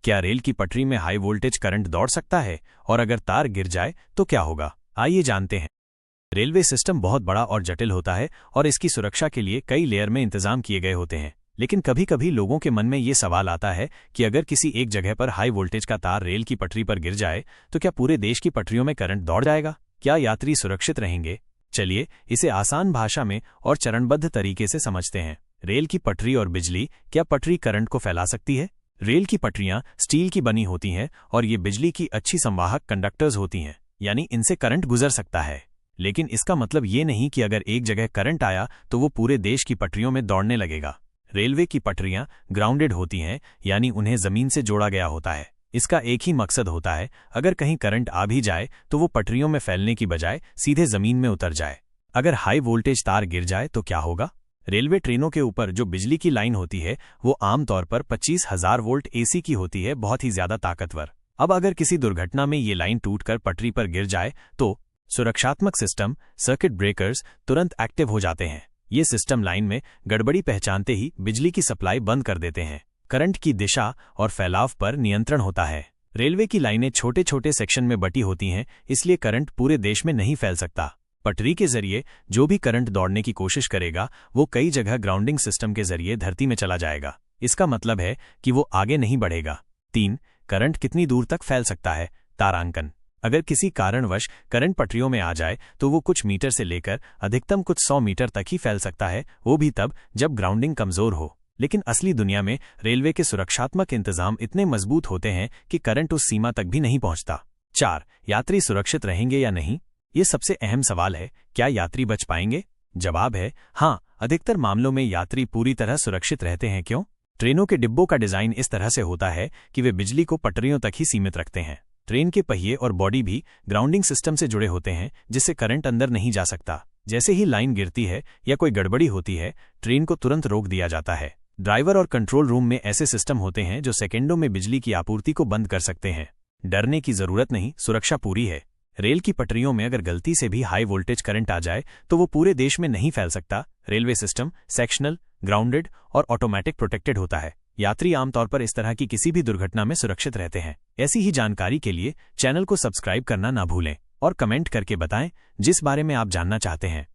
क्या रेल की पटरी में हाई वोल्टेज करंट दौड़ सकता है, और अगर तार गिर जाए तो क्या होगा? आइए जानते हैं। रेलवे सिस्टम बहुत बड़ा और जटिल होता है और इसकी सुरक्षा के लिए कई लेयर में इंतजाम किए गए होते हैं। लेकिन कभी कभी लोगों के मन में ये सवाल आता है कि अगर किसी एक जगह पर हाई वोल्टेज का तार रेल की पटरी पर गिर जाए तो क्या पूरे देश की पटरियों में करंट दौड़ जाएगा? क्या यात्री सुरक्षित रहेंगे? चलिए इसे आसान भाषा में और चरणबद्ध तरीके से समझते हैं। रेल की पटरी और बिजली, क्या पटरी करंट को फैला सकती है? रेल की पटरियां स्टील की बनी होती हैं और ये बिजली की अच्छी संवाहक कंडक्टर्स होती हैं, यानी इनसे करंट गुजर सकता है। लेकिन इसका मतलब ये नहीं कि अगर एक जगह करंट आया तो वो पूरे देश की पटरियों में दौड़ने लगेगा। रेलवे की पटरियां ग्राउंडेड होती हैं, यानी उन्हें जमीन से जोड़ा गया होता है। इसका एक ही मकसद होता है, अगर कहीं करंट आ भी जाए तो वो पटरियों में फैलने की बजाय सीधे जमीन में उतर जाए। अगर हाई वोल्टेज तार गिर जाए तो क्या होगा? रेलवे ट्रेनों के ऊपर जो बिजली की लाइन होती है वो आमतौर पर 25,000 वोल्ट एसी की होती है, बहुत ही ज्यादा ताकतवर। अब अगर किसी दुर्घटना में ये लाइन टूटकर पटरी पर गिर जाए तो सुरक्षात्मक सिस्टम, सर्किट ब्रेकर्स तुरंत एक्टिव हो जाते हैं। ये सिस्टम लाइन में गड़बड़ी पहचानते ही बिजली की सप्लाई बंद कर देते हैं। करंट की दिशा और फैलाव पर नियंत्रण होता है। रेलवे की लाइनें छोटे छोटे सेक्शन में बटी होती हैं, इसलिए करंट पूरे देश में नहीं फैल सकता। पटरी के जरिए जो भी करंट दौड़ने की कोशिश करेगा वो कई जगह ग्राउंडिंग सिस्टम के जरिए धरती में चला जाएगा। इसका मतलब है कि वो आगे नहीं बढ़ेगा। 3. करंट कितनी दूर तक फैल सकता है? तारांकन। अगर किसी कारणवश करंट पटरियों में आ जाए तो वो कुछ मीटर से लेकर अधिकतम कुछ 100 मीटर तक ही फैल सकता है, वो भी तब जब ग्राउंडिंग कमजोर हो। लेकिन असली दुनिया में रेलवे के सुरक्षात्मक इंतजाम इतने मजबूत होते हैं कि करंट उस सीमा तक भी नहीं पहुंचता। 4. यात्री सुरक्षित रहेंगे या नहीं? ये सबसे अहम सवाल है। क्या यात्री बच पाएंगे? जवाब है हाँ, अधिकतर मामलों में यात्री पूरी तरह सुरक्षित रहते हैं। क्यों? ट्रेनों के डिब्बों का डिजाइन इस तरह से होता है कि वे बिजली को पटरियों तक ही सीमित रखते हैं। ट्रेन के पहिए और बॉडी भी ग्राउंडिंग सिस्टम से जुड़े होते हैं, जिससे करंट अंदर नहीं जा सकता। जैसे ही लाइन गिरती है या कोई गड़बड़ी होती है, ट्रेन को तुरंत रोक दिया जाता है। ड्राइवर और कंट्रोल रूम में ऐसे सिस्टम होते हैं जो सेकेंडों में बिजली की आपूर्ति को बंद कर सकते हैं। डरने की जरूरत नहीं, सुरक्षा पूरी है। रेल की पटरियों में अगर गलती से भी हाई वोल्टेज करंट आ जाए तो वो पूरे देश में नहीं फैल सकता। रेलवे सिस्टम सेक्शनल, ग्राउंडेड और ऑटोमेटिक प्रोटेक्टेड होता है। यात्री आमतौर पर इस तरह की किसी भी दुर्घटना में सुरक्षित रहते हैं। ऐसी ही जानकारी के लिए चैनल को सब्सक्राइब करना ना भूलें और कमेंट करके बताएं जिस बारे में आप जानना चाहते हैं।